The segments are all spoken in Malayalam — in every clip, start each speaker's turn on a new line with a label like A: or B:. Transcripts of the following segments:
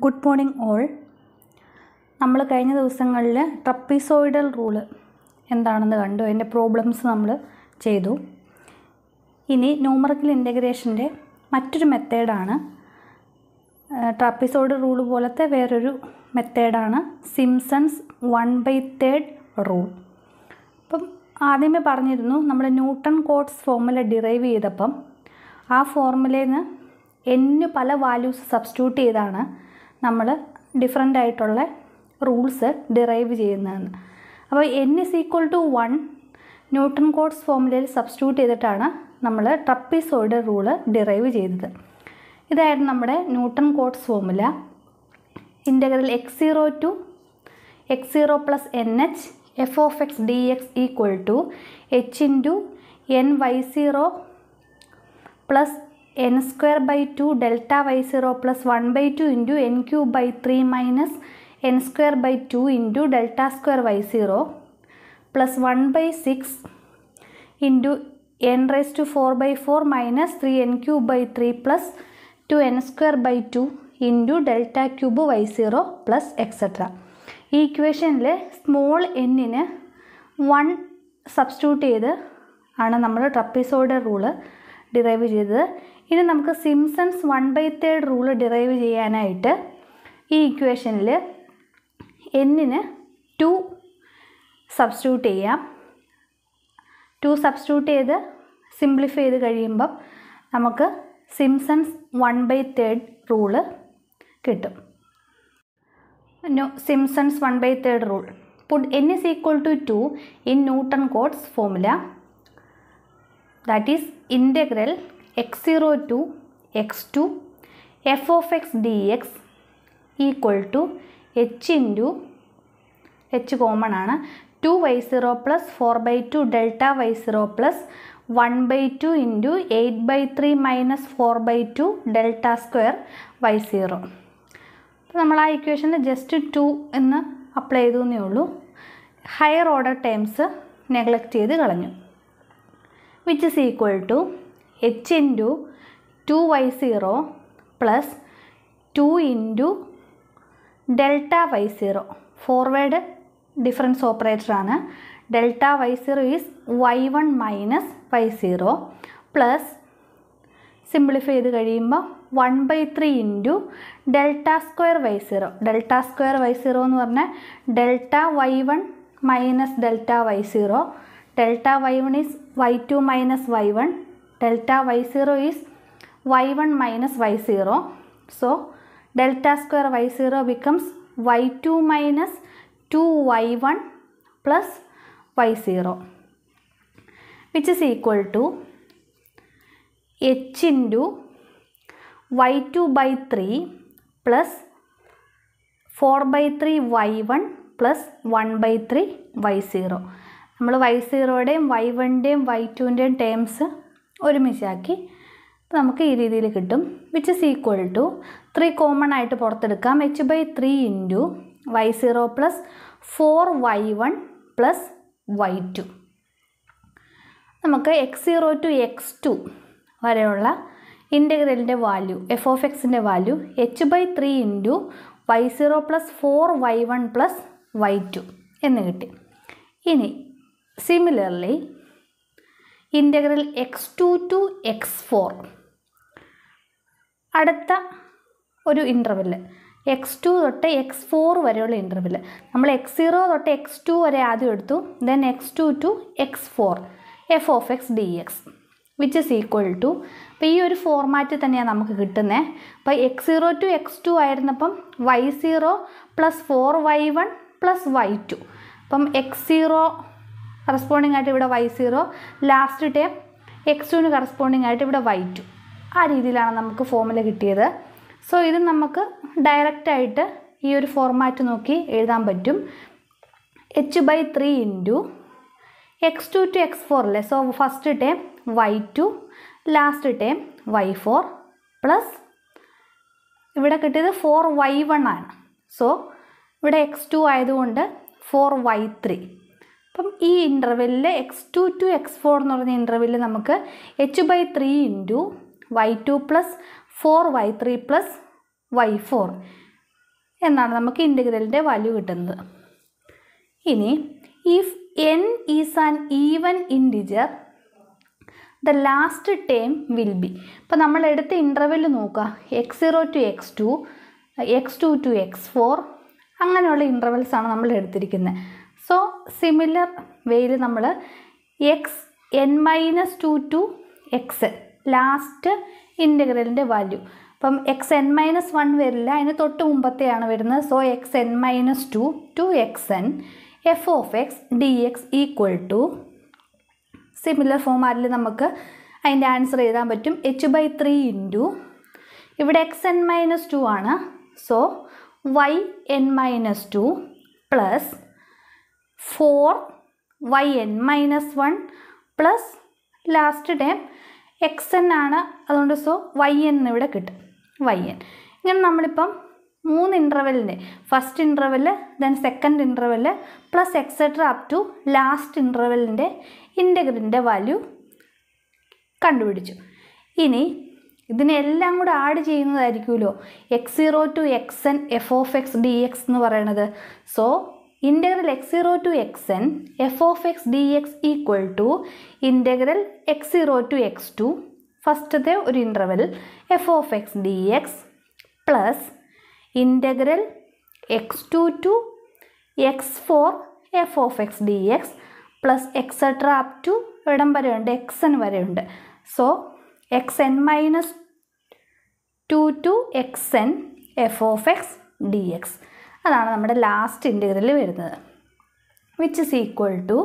A: Good morning all. നമ്മൾ കഴിഞ്ഞ ദിവസങ്ങളിൽ ട്രപ്പീസോയിഡൽ റൂള് എന്താണെന്ന് കണ്ടു, അതിൻ്റെ പ്രോബ്ലംസ് നമ്മൾ ചെയ്തു. ഇനി ന്യൂമറിക്കൽ ഇൻ്റഗ്രേഷൻ്റെ മറ്റൊരു മെത്തേഡാണ്, ട്രപ്പീസോയിഡൽ റൂൾ പോലത്തെ വേറൊരു മെത്തേഡാണ് സിംസൺസ് 1/3 റൂൾ. അപ്പം ആദ്യമേ പറഞ്ഞിരുന്നു, നമ്മൾ ന്യൂട്ടൺ കോട്സ് ഫോർമുല ഡിറൈവ് ചെയ്തപ്പം ആ ഫോർമുലയിൽ നിന്ന് n പല വാല്യൂസ് സബ്സ്റ്റിറ്റ്യൂട്ട് ചെയ്താണ് നമ്മൾ ഡിഫറൻ്റ് ആയിട്ടുള്ള റൂൾസ് ഡിറൈവ് ചെയ്യുന്നതെന്ന്. അപ്പോൾ n=1 ന്യൂട്ടൺ കോട്സ് ഫോർമുലയിൽ സബ്സ്റ്റിറ്റ്യൂട്ട് ചെയ്തിട്ടാണ് നമ്മൾ ട്രപ്പീസോയിഡൽ റൂള് ഡിറൈവ് ചെയ്തത്. ഇതായിരുന്നു നമ്മുടെ newton coats formula. Integral x0 to x0 + nh f of x dx = h × ny0 plus n²/2 delta y0 plus 1/2 × n³/3 minus n²/2 × delta² y0 plus 1/6 × n⁴/4 minus 3n³/3 plus 2n²/2 × delta³ y0 plus etc. ഈ ഇക്വേഷനിൽ സ്മോൾ എന്നിന് 1 സബ്സ്റ്റിറ്റ്യൂട്ട് ചെയ്ത് ആണ് നമ്മൾ ട്രപ്പീസോയിഡൽ റൂള് ഡിറൈവ് ചെയ്തത്. ഇനി നമുക്ക് സിംസൺസ് 1/3 റൂള് ഡിറൈവ് ചെയ്യാനായിട്ട് ഈ ഇക്വേഷനിൽ എന്നിന് 2 സബ്സ്റ്റിറ്റ്യൂട്ട് ചെയ്യാം. 2 സബ്സ്റ്റിറ്റ്യൂട്ട് ചെയ്ത് സിംപ്ലിഫൈ ചെയ്ത് കഴിയുമ്പം നമുക്ക് സിംസൺസ് 1/3 റൂള് കിട്ടും. Simpson's 1/3 rule. Put n = 2 in Newton Cotes formula, that is integral x0 to x2 f of x dx = h × h common ആണ് 2y0 plus 4/2 delta y0 plus 1/2 × 8/3 minus 4/2 delta² y0. അപ്പോൾ നമ്മൾ ആ ഇക്വേഷനിൽ ജസ്റ്റ് 2 എന്ന് അപ്ലൈ ചെയ്തു എന്നേ ഉള്ളൂ. ഹയർ ഓർഡർ ടേംസ് നെഗ്ലക്റ്റ് ചെയ്ത് കളഞ്ഞു. which is equal to h × 2y0 plus 2 × delta y0. Forward difference operator ആണ്. Delta y0 is y1 minus y0 plus simplify ചെയ്ത് കഴിയുമ്പോൾ 1/3 × delta² y0. delta² y0 എന്ന് പറഞ്ഞാൽ delta y1 minus delta y0. delta y1 is y2 minus y1. delta y0 is y1 minus y0. So delta² y0 becomes y2 minus 2y1 plus y0, which is equal to h × y2/3 plus 4/3 y1 plus 1/3 y0. നമ്മൾ y0യുടെയും y1ൻ്റെയും y2ൻ്റെയും ടേംസ് ഒരുമിച്ചാക്കി നമുക്ക് ഈ രീതിയിൽ കിട്ടും. Which is equal to 3 common ആയിട്ട് പുറത്തെടുക്കാം. h/3 × y0 plus 4y1 plus y2. നമുക്ക് x0 to x2 വരെയുള്ള ഇൻ്റഗ്രലിൻ്റെ വാല്യൂ എഫ് ഓഫ് എക്സിൻ്റെ value h/3 × y0 plus 4y1 plus y2 എന്ന് കിട്ടി. ഇനി similarly integral x2 to x4, അടുത്ത ഒരു ഇൻ്റർവെല് x2 തൊട്ട് x4 വരെയുള്ള ഇൻ്റർവെല് നമ്മൾ x0 തൊട്ട് x2 വരെ ആദ്യം എടുത്തു. Then x2 to x4 f of x dx which is equal to, അപ്പോൾ ഈ ഒരു ഫോർമാറ്റിൽ തന്നെയാണ് നമുക്ക് കിട്ടുന്നത്. അപ്പോൾ x0 to x2 ആയിരുന്നപ്പം y0 plus 4y1 plus y2. അപ്പം x0 കറസ്പോണ്ടിങ് ആയിട്ട് ഇവിടെ y0, ലാസ്റ്റ് ടേം x2ന് കറസ്പോണ്ടിങ് ആയിട്ട് ഇവിടെ y2. ആ രീതിയിലാണ് നമുക്ക് ഫോർമുല കിട്ടിയത്. സോ ഇത് നമുക്ക് ഡയറക്റ്റായിട്ട് ഈ ഒരു ഫോർമാറ്റ് നോക്കി എഴുതാൻ പറ്റും. h/3 × x2 to x4 അല്ലേ. So first term y2, last term y4 plus ഇവിടെ കിട്ടിയത് 4y1 ആണ്. സോ ഇവിടെ x2 ആയതുകൊണ്ട് 4y3. അപ്പം ഈ ഇൻ്റർവെല്ലിൽ x2 to x4 എന്ന് പറഞ്ഞ ഇൻ്റർവെല്ലിൽ നമുക്ക് h/3 × y2 plus 4y3 plus y4 എന്നാണ് നമുക്ക് ഇൻ്റഗ്രലിൻ്റെ വാല്യൂ കിട്ടുന്നത്. ഇനി if n is an even integer the last term will be. ഇപ്പോൾ നമ്മൾ എടുത്ത ഇൻ്റർവെൽ നോക്കുക, x0 to x2, x2 to x4 അങ്ങനെയുള്ള ഇൻ്റർവെൽസാണ് നമ്മൾ എടുത്തിരിക്കുന്നത്. സോ സിമിലർ വേയിൽ നമ്മൾ xn-2 to xn ലാസ്റ്റ് ഇൻ്റഗ്രലിൻ്റെ വാല്യൂ. അപ്പം xn-1 വരില്ല, അതിന് തൊട്ട് മുമ്പത്തെയാണ് വരുന്നത്. So xn-2 to xn f of x dx equal to similar ഫോമാറ്റിൽ നമുക്ക് അതിൻ്റെ ആൻസർ എഴുതാൻ പറ്റും. h/3 ഇൻറ്റു ഇവിടെ xn-2 ആണ്. So yn-2 plus 4yn-1 plus last time xn ആണ്, അതുകൊണ്ട് സോ yn ഇവിടെ കിട്ടും. yn ഇങ്ങനെ നമ്മളിപ്പം 3 ഇൻ്റർവെല്ലിൻ്റെ first interval, then second interval plus etcetera up to last ഇൻ്റർവെല്ലിൻ്റെ ഇൻ്റഗ്രലിൻ്റെ വാല്യൂ കണ്ടുപിടിച്ചു. ഇനി ഇതിനെല്ലാം കൂടെ ആഡ് ചെയ്യുന്നതായിരിക്കുമല്ലോ x0 to xn f of x dx എന്ന് പറയണത്. So integral x0 to xn f of x dx equal to integral x0 to x2 ഫസ്റ്റത്തെ ഒരു interval f of x dx plus integral x2 to x4 f of x dx plus etcetera up to ഇടം വരെയുണ്ട്, xn വരെയുണ്ട്. So xn-2 to xn f of x dx അതാണ് നമ്മുടെ ലാസ്റ്റ് ഇൻ്റഗ്രൽ വരുന്നത്. വിച്ച് ഇസ് ഈക്വൽ ടു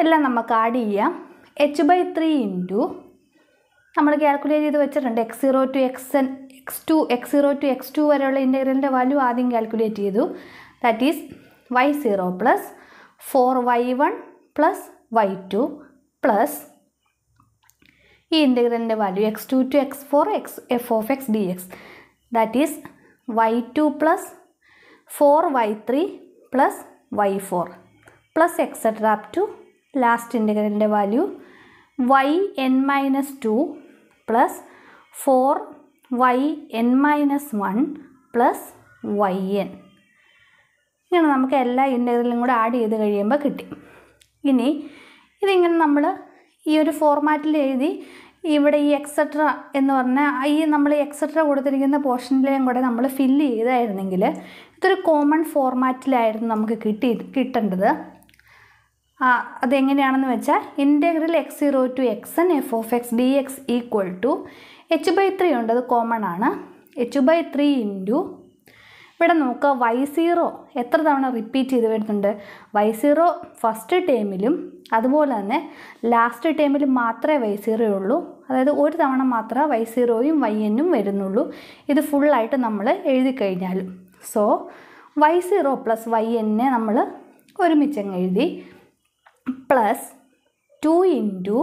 A: എല്ലാം നമുക്ക് ആഡ് ചെയ്യാം. h/3 ഇൻറ്റു നമ്മൾ കാൽക്കുലേറ്റ് ചെയ്ത് വെച്ചിട്ടുണ്ട് x0 to xn x0 to x2 വരെയുള്ള ഇൻ്റഗ്രലിൻ്റെ വാല്യൂ ആദ്യം കാൽക്കുലേറ്റ് ചെയ്തു. That is y0 plus 4y1 plus y2 plus ഈ ഇൻ്റഗ്രലിൻ്റെ value x2 to x4 f of x dx that is y2 plus 4y3 plus y4 plus etcetera up to last ഇൻ്റഗ്രലിൻ്റെ value yn-2 plus 4yn-1 plus yn. ഇങ്ങനെ നമുക്ക് എല്ലാ ഇൻ്റഗ്രലും കൂടെ ആഡ് ചെയ്ത് കഴിയുമ്പോൾ കിട്ടി. ഇനി ഇതിങ്ങനെ നമ്മൾ ഈ ഒരു ഫോർമാറ്റിൽ എഴുതി ഇവിടെ ഈ എക്സെട്ര എന്ന് പറഞ്ഞാൽ ഈ നമ്മൾ എക്സെട്ര കൊടുത്തിരിക്കുന്ന പോർഷനിലേയും കൂടെ നമ്മൾ ഫില്ല് ചെയ്തായിരുന്നെങ്കിൽ ഇതൊരു കോമൺ ഫോർമാറ്റിലായിരുന്നു നമുക്ക് കിട്ടേണ്ടത്. അതെങ്ങനെയാണെന്ന് വെച്ചാൽ integral x0 to xn f of x dx equal to h/3 ഉണ്ട്, അത് കോമൺ ആണ്. h/3 ഇൻറ്റു ഇവിടെ നോക്കുക y0 എത്ര തവണ റിപ്പീറ്റ് ചെയ്ത് വരുന്നുണ്ട്. y0 ഫസ്റ്റ് ടേമിലും അതുപോലെ തന്നെ ലാസ്റ്റ് ടേമിലും മാത്രമേ y0 ഉള്ളൂ. അതായത് ഒരു തവണ മാത്രമേ y0യും yn വരുന്നുള്ളൂ. ഇത് ഫുള്ളായിട്ട് നമ്മൾ എഴുതി കഴിഞ്ഞാലും. സോ y0 പ്ലസ് yn നമ്മൾ ഒരുമിച്ചങ്ങ് എഴുതി. പ്ലസ് 2 ഇൻറ്റു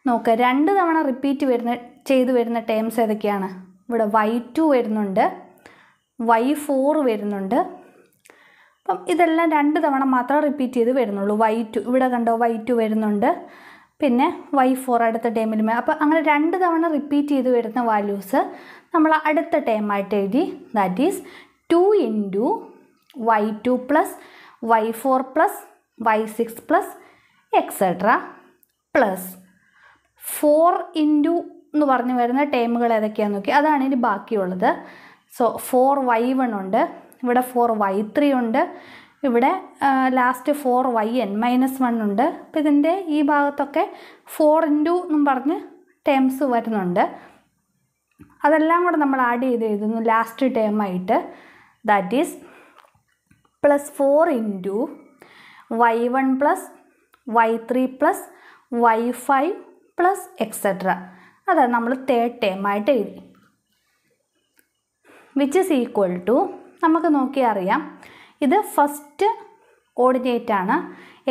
A: നോക്കുക 2 തവണ റിപ്പീറ്റ് ചെയ്ത് വരുന്ന ടേംസ് ഏതൊക്കെയാണ്. ഇവിടെ y2 വരുന്നുണ്ട്, y4 വരുന്നുണ്ട്. അപ്പം ഇതെല്ലാം 2 തവണ മാത്രം റിപ്പീറ്റ് ചെയ്ത് വരുന്നുള്ളൂ. y2 ഇവിടെ കണ്ടോ y2 വരുന്നുണ്ട്, പിന്നെ y4 അടുത്ത ടേമിലും. അപ്പോൾ അങ്ങനെ 2 തവണ റിപ്പീറ്റ് ചെയ്ത് വരുന്ന വാല്യൂസ് നമ്മൾ അടുത്ത ടേമായിട്ട് എഴുതി. That is 2 into y2 plus y4 plus y6 plus etcetera plus 4 into എന്ന് പറഞ്ഞു വരുന്ന ടേമുകൾ ഏതൊക്കെയാണെന്ന് നോക്കി. അതാണ് ഇനി ബാക്കിയുള്ളത്. സോ 4y1 ഉണ്ട്, ഇവിടെ 4y3 ഉണ്ട്, ഇവിടെ ലാസ്റ്റ് 4yn-1 ഉണ്ട്. അപ്പോൾ ഇതിൻ്റെ ഈ ഭാഗത്തൊക്കെ 4 ഇൻറ്റു എന്നും പറഞ്ഞ് ടേംസ് വരുന്നുണ്ട്. അതെല്ലാം കൂടെ നമ്മൾ ആഡ് ചെയ്ത് എഴുതുന്നു ലാസ്റ്റ് ടേമായിട്ട്. That is plus 4 into y1 plus y3 plus y5 plus etcetera. അതാണ് നമ്മൾ തേർഡ് ടേമായിട്ട് എഴുതി. വിച്ച് ഇസ് ഈക്വൽ ടു നമുക്ക് നോക്കിയാൽ അറിയാം ഇത് ഫസ്റ്റ് കോർഡിനേറ്റ് ആണ്.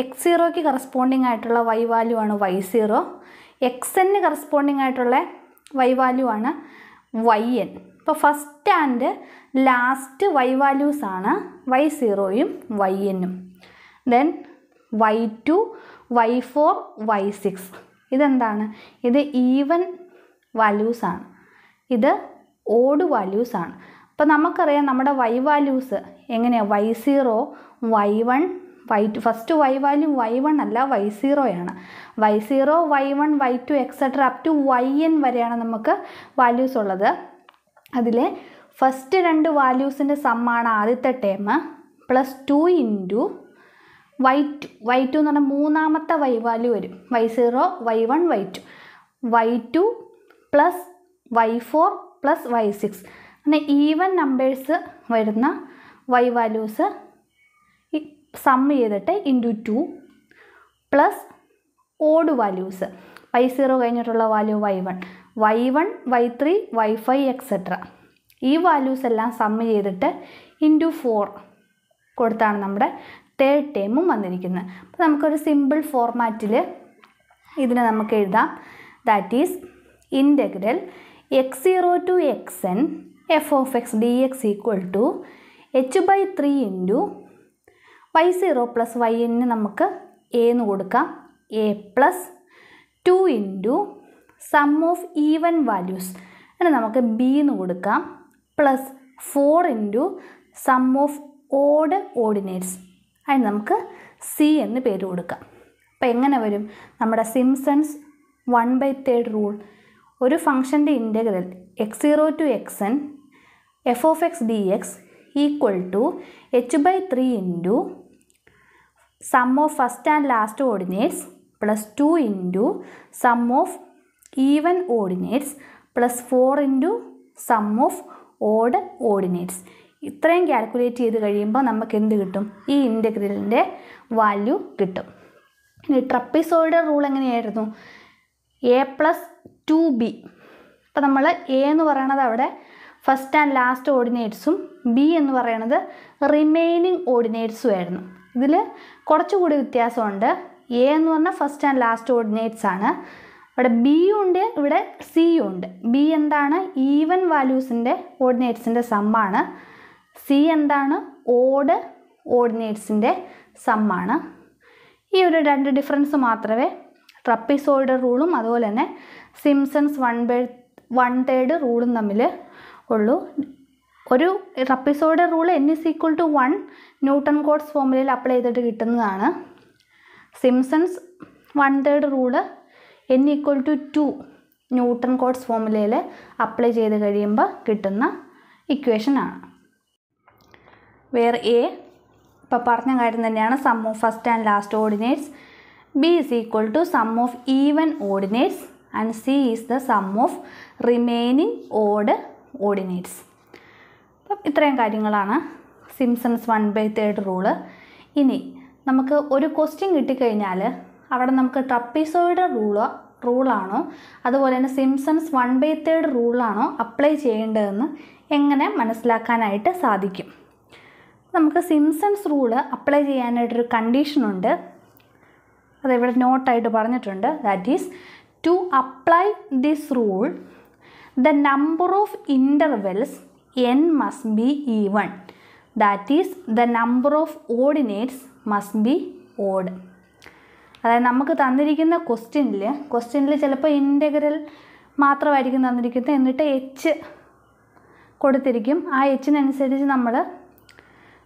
A: x0ക്ക് കറസ്പോണ്ടിങ് ആയിട്ടുള്ള y വാല്യൂ ആണ് y0, xn കറസ്പോണ്ടിങ് ആയിട്ടുള്ള y വാല്യൂ ആണ് yn. ഇപ്പോൾ first and last y values ആണ് y0യും yn. Then y2, y4, y6 ഇതെന്താണ്, ഇത് ഈവൻ വാല്യൂസാണ്, ഇത് ഓഡ് വാല്യൂസാണ്. അപ്പോൾ നമുക്കറിയാം നമ്മുടെ y വാല്യൂസ് എങ്ങനെയാണ് y0 y1 y2. First y value y1 അല്ല y0 ആണ്. y0 y1 y2 etcetera up to yn വരെയാണ് നമുക്ക് വാല്യൂസ് ഉള്ളത്. അതിൽ ഫസ്റ്റ് 2 വാല്യൂസിൻ്റെ സമ്മാണ് ആദ്യത്തെ ടേം പ്ലസ് 2 ഇൻറ്റു y2 എന്ന് പറഞ്ഞാൽ മൂന്നാമത്തെ y വാല്യൂ വരും. y0 y1 y2 plus y4 plus y6 അങ്ങനെ ഈവൻ നമ്പേഴ്സ് വരുന്ന y വാല്യൂസ് സം ചെയ്തിട്ട് into 2 plus odd values y0 കഴിഞ്ഞിട്ടുള്ള value y1 y3 y5 etcetera ഈ വാല്യൂസ് എല്ലാം സം ചെയ്തിട്ട് ഇൻറ്റു 4 കൊടുത്താണ് നമ്മുടെ തേർഡ് ടേമും വന്നിരിക്കുന്നത്. അപ്പോൾ നമുക്കൊരു സിമ്പിൾ ഫോർമാറ്റിൽ ഇതിനെ നമുക്ക് എഴുതാം. That is integral x0 to xn f of x dx equal to h/3 into y0 plus yn നമുക്ക് a എന്ന് കൊടുക്കാം. a plus 2 into sum of even values അങ്ങനെ നമുക്ക് b എന്ന് കൊടുക്കാം. Plus 4 into sum of odd ordinates അതിന് നമുക്ക് c എന്ന് പേര് കൊടുക്കാം. അപ്പോൾ എങ്ങനെ വരും നമ്മുടെ സിംസൺസ് 1/3 റൂൾ? ഒരു ഫംഗ്ഷൻ്റെ integral x0 to xn f of x dx equal to h/3 into sum of first and last ordinates plus 2 into sum of even ordinates plus 4 into sum of odd ordinates. ഇത്രയും കാൽക്കുലേറ്റ് ചെയ്ത് കഴിയുമ്പോൾ നമുക്ക് എന്ത് കിട്ടും? ഈ ഇൻ്റഗ്രലിൻ്റെ വാല്യൂ കിട്ടും. ഇനി ട്രപ്പിസോയിഡൽ റൂൾ എങ്ങനെയായിരുന്നു? a plus 2b. അപ്പോൾ നമ്മൾ a എന്ന് പറയണത് അവിടെ ഫസ്റ്റ് ആൻഡ് ലാസ്റ്റ് ഓർഡിനേറ്റ്സും b എന്ന് പറയണത് റിമൈനിങ് ഓർഡിനേറ്റ്സും ആയിരുന്നു. ഇതിൽ കുറച്ചുകൂടി വ്യത്യാസമുണ്ട്. a എന്ന് പറഞ്ഞാൽ ഫസ്റ്റ് ആൻഡ് ലാസ്റ്റ് ഓർഡിനേറ്റ്സ് ആണ്. അവിടെ b ഉണ്ട്, ഇവിടെ c ഉണ്ട്. b എന്താണ്? ഈവൻ വാല്യൂസിൻ്റെ ഓർഡിനേറ്റ്സിൻ്റെ സമ്മാണ്. c എന്താണ്? ഓഡ് ഓർഡിനേറ്റ്സിൻ്റെ സമ്മാണ്. ഈ ഒരു 2 ഡിഫറൻസ് മാത്രമേ ട്രപ്പിസോയിഡൽ റൂളും അതുപോലെ തന്നെ സിംസൺസ് 1/3 റൂളും തമ്മിൽ ഉള്ളൂ. ഒരു trapezoidal rule n = 1 newton coats ഫോർമുലയിൽ അപ്ലൈ ചെയ്തിട്ട് കിട്ടുന്നതാണ്. Simpson's 1/3 rule n = 2 newton coats ഫോർമുലയിൽ അപ്ലൈ ചെയ്ത് കഴിയുമ്പോൾ കിട്ടുന്ന ഇക്വേഷനാണ്. വേർ a ഇപ്പോൾ പറഞ്ഞ കാര്യം തന്നെയാണ്. Sum of first and last ordinates, b is equal to sum of even ordinates and c is the sum of remaining odd ordinates. അപ്പം ഇത്രയും കാര്യങ്ങളാണ് സിംസൺസ് 1/3 റൂള്. ഇനി നമുക്ക് ഒരു ക്വസ്റ്റ്യൻ കിട്ടിക്കഴിഞ്ഞാൽ അവിടെ നമുക്ക് ട്രപ്പിസോയിഡൽ റൂളാണോ അതുപോലെ തന്നെ സിംസൺസ് 1/3 റൂളാണോ അപ്ലൈ ചെയ്യേണ്ടതെന്ന് എങ്ങനെ മനസ്സിലാക്കാനായിട്ട് സാധിക്കും? നമുക്ക് സിംസൺസ് റൂള് അപ്ലൈ ചെയ്യാനായിട്ടൊരു കണ്ടീഷനുണ്ട്. അതിവിടെ നോട്ടായിട്ട് പറഞ്ഞിട്ടുണ്ട്. That is to apply this rule the number of intervals n must be even. That is the number of ordinates must be odd. അതായത് നമുക്ക് തന്നിരിക്കുന്ന ക്വസ്റ്റ്യനിൽ ചിലപ്പോൾ ഇൻ്റഗ്രൽ മാത്രമായിരിക്കും തന്നിരിക്കുന്നത്, എന്നിട്ട് h കൊടുത്തിരിക്കും. ആ hനനുസരിച്ച് നമ്മൾ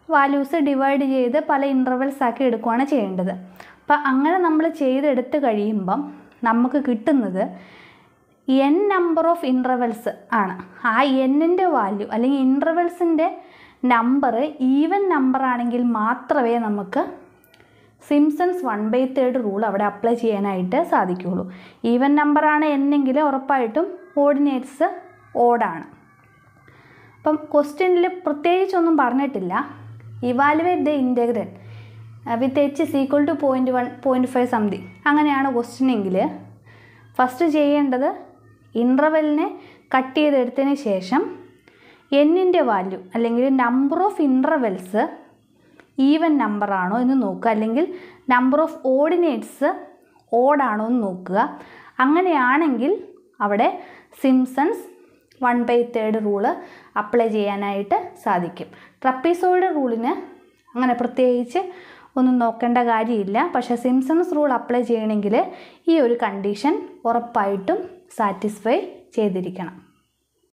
A: വാല്യൂസ് ഡിവൈഡ് ചെയ്ത് പല ഇൻ്റർവെൽസ് ആക്കി എടുക്കുകയാണ് ചെയ്യേണ്ടത്. അപ്പം അങ്ങനെ നമ്മൾ ചെയ്തെടുത്ത് കഴിയുമ്പം നമുക്ക് കിട്ടുന്നത് n നമ്പർ ഓഫ് ഇൻ്റർവെൽസ് ആണ്. ആ n-ൻ്റെ വാല്യൂ അല്ലെങ്കിൽ ഇൻ്റർവെൽസിൻ്റെ നമ്പർ ഈവൻ നമ്പർ ആണെങ്കിൽ മാത്രമേ നമുക്ക് സിംസൺസ് 1/3 റൂൾ അവിടെ അപ്ലൈ ചെയ്യാനായിട്ട് സാധിക്കുകയുള്ളൂ. ഈവൻ നമ്പറാണ് എന്നെങ്കിൽ ഉറപ്പായിട്ടും ഓർഡിനേറ്റ്സ് ഓഡാണ്. അപ്പം ക്വസ്റ്റ്യനിൽ പ്രത്യേകിച്ചൊന്നും പറഞ്ഞിട്ടില്ല. Evaluate the integral with h is equal to 0.1 0.5 something അങ്ങനെയാണ് ക്വസ്റ്റ്യനെങ്കിൽ ഫസ്റ്റ് ചെയ്യേണ്ടത് ഇൻ്റർവെല്ലിനെ കട്ട് ചെയ്തെടുത്തതിന് ശേഷം n-ൻ്റെ വാല്യൂ അല്ലെങ്കിൽ number of intervals even number ആണോ എന്ന് നോക്കുക, അല്ലെങ്കിൽ നമ്പർ ഓഫ് ഓർഡിനേറ്റ്സ് ഓഡാണോ എന്ന് നോക്കുക. അങ്ങനെയാണെങ്കിൽ അവിടെ സിംസൺസ് 1/3 റൂള് അപ്ലൈ ചെയ്യാനായിട്ട് സാധിക്കും. ട്രപ്പിസോയിഡൽ റൂളിന് അങ്ങനെ പ്രത്യേകിച്ച് ഒന്നും നോക്കേണ്ട കാര്യമില്ല. പക്ഷേ സിംസൺസ് റൂൾ അപ്ലൈ ചെയ്യണമെങ്കിൽ ഈ ഒരു കണ്ടീഷൻ ഉറപ്പായിട്ടും സാറ്റിസ്ഫൈ ചെയ്തിരിക്കണം.